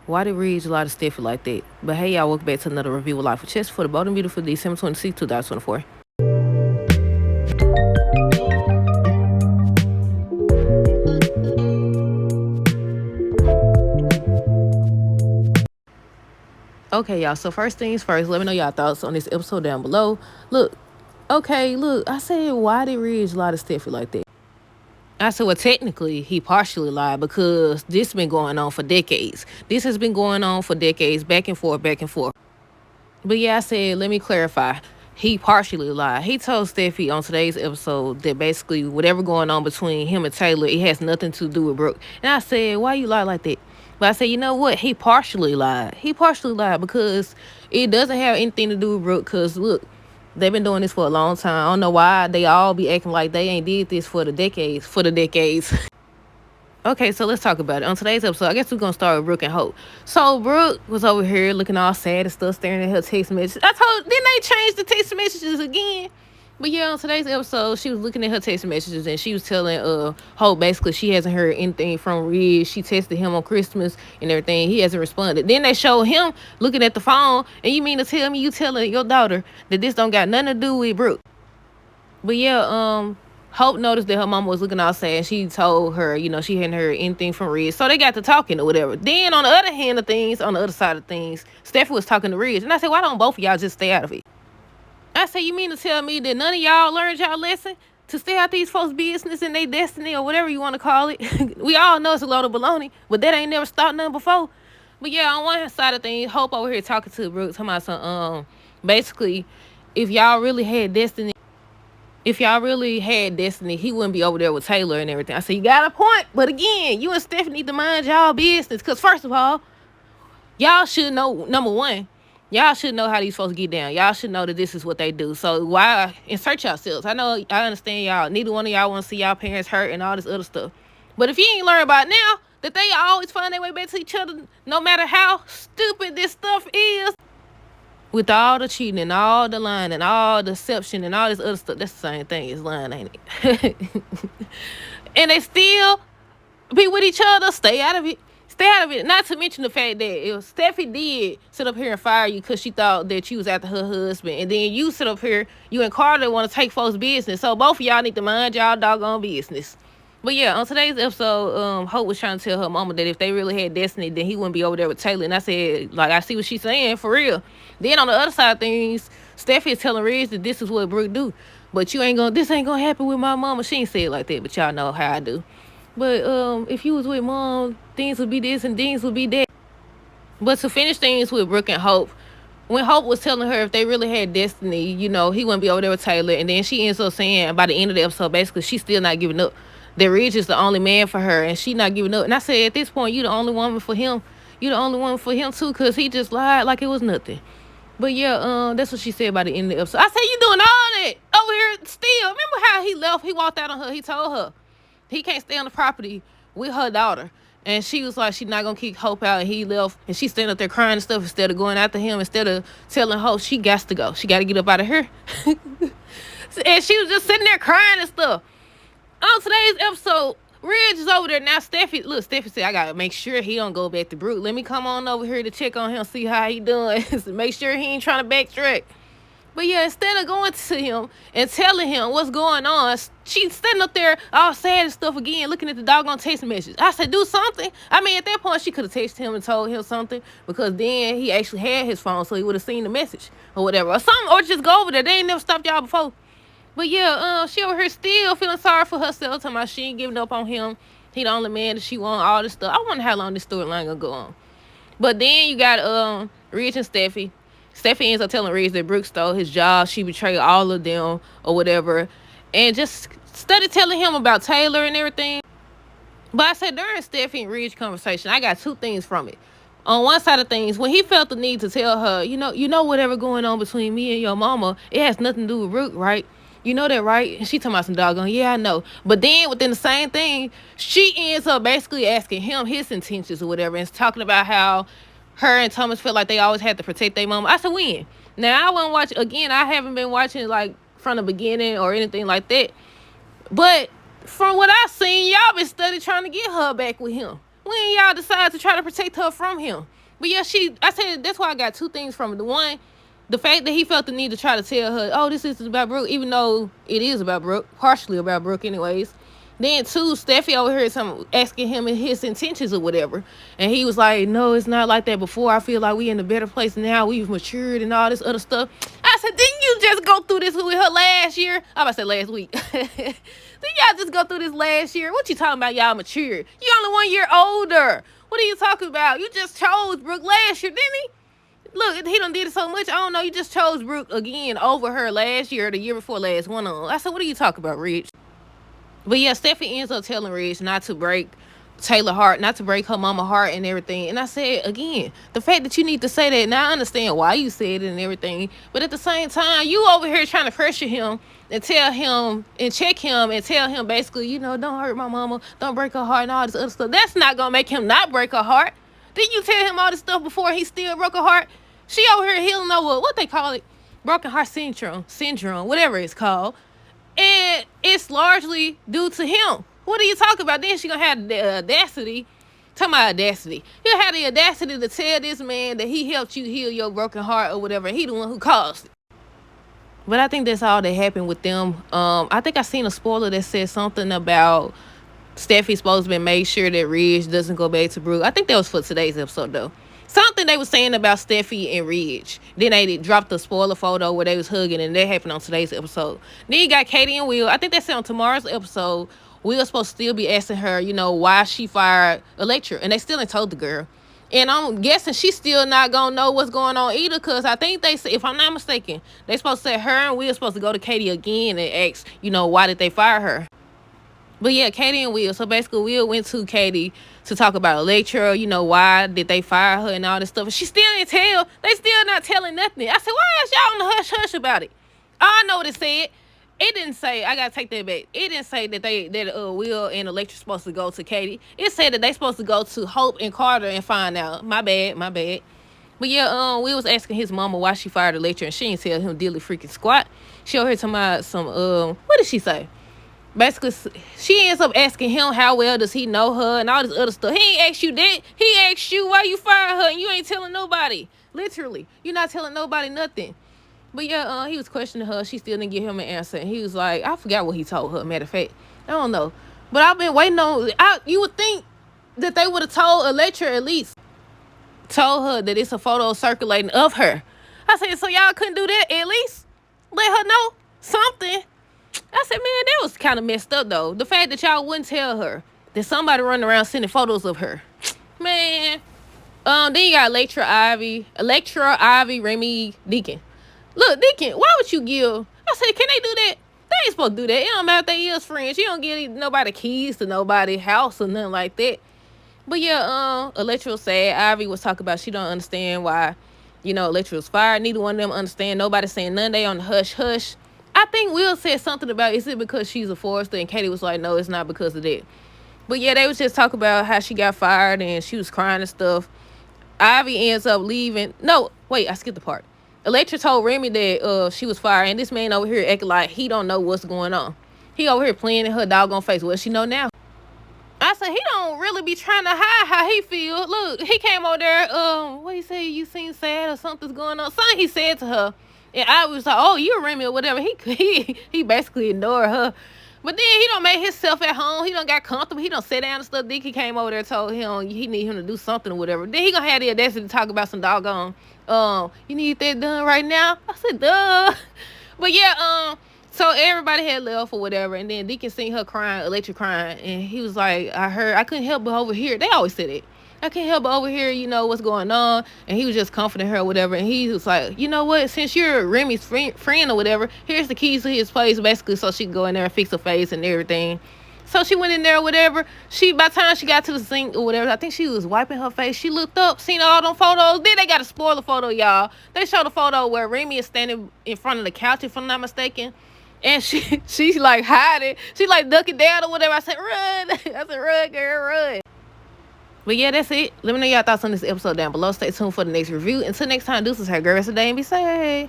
Why did Ridge lie to Steffi like that? But hey, y'all, welcome back to another review of Life with Chess for the Bold and Beautiful December 26, 2024. Okay, y'all, so first things first, let me know y'all thoughts on this episode down below. Look, I said, why did Ridge lie to Steffi like that? I said, well, technically, he partially lied because this been going on for decades. This has been going on for decades, back and forth, back and forth. But yeah, I said, let me clarify. He partially lied. He told Steffi on today's episode that basically whatever going on between him and Taylor, it has nothing to do with Brooke. And I said, why you lie like that? But I said, you know what? He partially lied. He partially lied because it doesn't have anything to do with Brooke. Because look, they've been doing this for a long time. I don't know why they all be acting like they ain't did this for the decades. Okay, so let's talk about it. On today's episode, I guess we're going to start with Brooke and Hope. So Brooke was over here looking all sad and stuff, staring at her text messages. Didn't they change the text messages again? But yeah, on today's episode, she was looking at her text messages and she was telling Hope basically she hasn't heard anything from Ridge. She texted him on Christmas and everything. He hasn't responded. Then they show him looking at the phone, and you mean to tell me you telling your daughter that this don't got nothing to do with Brooke? But yeah, Hope noticed that her mama was looking all sad, and she told her, she hadn't heard anything from Ridge. So they got to talking or whatever. Then on the other hand of things, on the other side of things, Steffi was talking to Ridge. And I said, why don't both of y'all just stay out of it? I said, you mean to tell me that none of y'all learned y'all lesson to stay out these folks' business and their destiny or whatever you want to call it? We all know it's a load of baloney, but that ain't never stopped nothing before. But yeah, on one side of things, Hope over here talking to Brooke, talking about some, basically, if y'all really had destiny, he wouldn't be over there with Taylor and everything. I said, you got a point. But again, you and Stephanie need to mind y'all business. Because first of all, y'all should know, number one, y'all should know how these folks get down. Y'all should know that this is what they do. So why insert yourselves? I understand y'all. Neither one of y'all want to see y'all parents hurt and all this other stuff. But if you ain't learned about now, that they always find their way back to each other, no matter how stupid this stuff is. With all the cheating and all the lying and all the deception and all this other stuff, that's the same thing as lying, ain't it? And they still be with each other. Stay out of it. Stay out of it. Not to mention the fact that if Steffi did sit up here and fire you because she thought that you was after her husband, and then you sit up here, you and Carter want to take folks' business. So both of y'all need to mind y'all doggone business. But yeah, on today's episode, Hope was trying to tell her mama that if they really had destiny, then he wouldn't be over there with Taylor. And I said, I see what she's saying, for real. Then on the other side of things, Steffi is telling Ridge that this is what Brooke do. But this ain't gonna happen with my mama. She ain't say it like that, but y'all know how I do. But if you was with mom, things would be this and things would be that. But to finish things with Brooke and Hope, when Hope was telling her if they really had destiny, he wouldn't be over there with Taylor. And then she ends up saying by the end of the episode, basically, she's still not giving up. That Ridge is the only man for her, and she not giving up. And I said, at this point, you the only woman for him. You the only one for him, too, because he just lied like it was nothing. But yeah, that's what she said by the end of the episode. I said, you doing all that over here still. Remember how he left? He walked out on her. He told her he can't stay on the property with her daughter. And she was like, she's not going to kick Hope out. And he left. And she standing up there crying and stuff instead of going after him. Instead of telling Hope she got to go. She got to get up out of here. And she was just sitting there crying and stuff. On today's episode, Ridge is over there. Now, Steffi said, I got to make sure he don't go back to Brooke. Let me come on over here to check on him, see how he doing. Make sure he ain't trying to backtrack. But yeah, instead of going to him and telling him what's going on, she's sitting up there all sad and stuff again, looking at the doggone text message. I said, do something. I mean, at that point, she could have texted him and told him something, because then he actually had his phone, so he would have seen the message or whatever. Or something, or just go over there. They ain't never stopped y'all before. But yeah, she over here still feeling sorry for herself, talking about she ain't giving up on him. He the only man that she want, all this stuff. I wonder how long this storyline gonna go on. But then you got Ridge and Steffi. Steffi ends up telling Ridge that Brooke stole his job. She betrayed all of them or whatever. And just started telling him about Taylor and everything. But I said during Steffi and Ridge conversation, I got two things from it. On one side of things, when he felt the need to tell her, you know whatever going on between me and your mama, it has nothing to do with Brooke, right? You know that, right? And she talking about some doggone, yeah, I know. But then within the same thing, she ends up basically asking him his intentions or whatever, and talking about how her and Thomas felt like they always had to protect their mama. I said, when? Now, I wouldn't watch, again, I haven't been watching like from the beginning or anything like that. But from what I've seen, y'all been studying trying to get her back with him. when y'all decide to try to protect her from him? But yeah, I said that's why I got two things from it. The one, the fact that he felt the need to try to tell her, oh, this is about Brooke, even though it is about Brooke, partially about Brooke anyways. Then two, Steffi over here asking him his intentions or whatever. And he was like, no, it's not like that before. I feel like we in a better place now. We've matured and all this other stuff. I said, didn't you just go through this with her last year? I'm about to say last week. Didn't y'all just go through this last year? What you talking about y'all matured? You only 1 year older. What are you talking about? You just chose Brooke last year, didn't he? Look, he done did it so much. I don't know. You just chose Brooke again over her last year or the year before last. One on. I said, what are you talking about, Rich? But yeah, Steffi ends up telling Rich not to break Taylor's heart, not to break her mama's heart and everything. And I said, again, the fact that you need to say that, now I understand why you said it and everything. But at the same time, you over here trying to pressure him and tell him and check him and tell him basically, you know, don't hurt my mama, don't break her heart and all this other stuff. That's not going to make him not break her heart. Didn't you tell him all this stuff before he still broke her heart? She over here healing over, what they call it, broken heart syndrome, whatever it's called. And it's largely due to him. What are you talking about? Then she gonna have the audacity. Talking about audacity. He'll have the audacity to tell this man that he helped you heal your broken heart or whatever. He the one who caused it. But I think that's all that happened with them. I think I seen a spoiler that said something about Steffi's supposed to be made sure that Ridge doesn't go back to Brooke. I think that was for today's episode though. Something they were saying about Steffi and Ridge. Then they dropped the spoiler photo where they was hugging, and that happened on today's episode. Then you got Katie and Will. I think they said on tomorrow's episode, Will's supposed to still be asking her, you know, why she fired Electra, and they still ain't told the girl. And I'm guessing she's still not gonna know what's going on either, because I think they said, if I'm not mistaken, they supposed to say her and Will supposed to go to Katie again and ask, you know, why did they fire her? But yeah, Katie and Will. So basically, Will went to Katie to talk about Electra, you know, why did they fire her and all this stuff. And she still didn't tell. They still not telling nothing. I said, why is y'all on the hush-hush about it? I know what it said. It didn't say, I got to take that back. It didn't say that Will and Electra supposed to go to Katie. It said that they supposed to go to Hope and Carter and find out. My bad. But yeah, Will was asking his mama why she fired Electra, and she didn't tell him dilly freaking squat. She over here talking about some, what did she say? Basically, she ends up asking him how well does he know her and all this other stuff. He ain't asked you that. He asked you why you fired her and you ain't telling nobody. Literally. You're not telling nobody nothing. But yeah, he was questioning her. She still didn't give him an answer. And he was like, I forgot what he told her, matter of fact. I don't know. But I've been waiting on, you would think that they would have told Electra at least. Told her that it's a photo circulating of her. I said, so y'all couldn't do that at least? Let her know something. I said, man, that was kind of messed up, though. The fact that y'all wouldn't tell her that somebody running around sending photos of her. Man. Then you got Electra, Ivy, Remy, Deacon. Look, Deacon, why would you give... I said, can they do that? They ain't supposed to do that. It don't matter if they is friends. You don't give nobody keys to nobody's house or nothing like that. But yeah, Electra was sad. Ivy was talking about she don't understand why, you know, Electra was fired. Neither one of them understand. Nobody saying none. They on the hush-hush. I think Will said something about, is it because she's a Forester? And Katie was like, no, it's not because of that. But yeah, they was just talking about how she got fired and she was crying and stuff. Ivy ends up leaving. No, wait, I skipped the part. Electra told Remy that she was fired, and this man over here acting like he don't know what's going on. He over here playing in her doggone face. Well, she know now. I said, he don't really be trying to hide how he feel. Look, he came over there, what he say, you seem sad or something's going on. Something he said to her. And I was like, oh, you're Remy or whatever. He basically ignored her. But then he don't make himself at home. He don't got comfortable. He don't sit down and stuff. Then he came over there and told him he need him to do something or whatever. Then he gonna have the audacity to talk about some doggone, you need that done right now? I said, duh. But yeah, so everybody had left or whatever. And then Deacon seen her crying, Electra crying. And he was like, I couldn't help but over here. They always say that. I can't help but over here, you know, what's going on. And he was just comforting her or whatever. And he was like, you know what? Since you're Remy's friend or whatever, here's the keys to his place, basically, so she can go in there and fix her face and everything. So she went in there or whatever. By the time she got to the sink or whatever, I think she was wiping her face. She looked up, seen all them photos. Then they got a spoiler photo, y'all. They showed a photo where Remy is standing in front of the couch, if I'm not mistaken. And she's like hiding. She like ducking down or whatever. I said, run. I said, run, girl, run. But yeah, that's it. Let me know y'all thoughts on this episode down below. Stay tuned for the next review. Until next time, deuces, have a great rest of the day and be safe.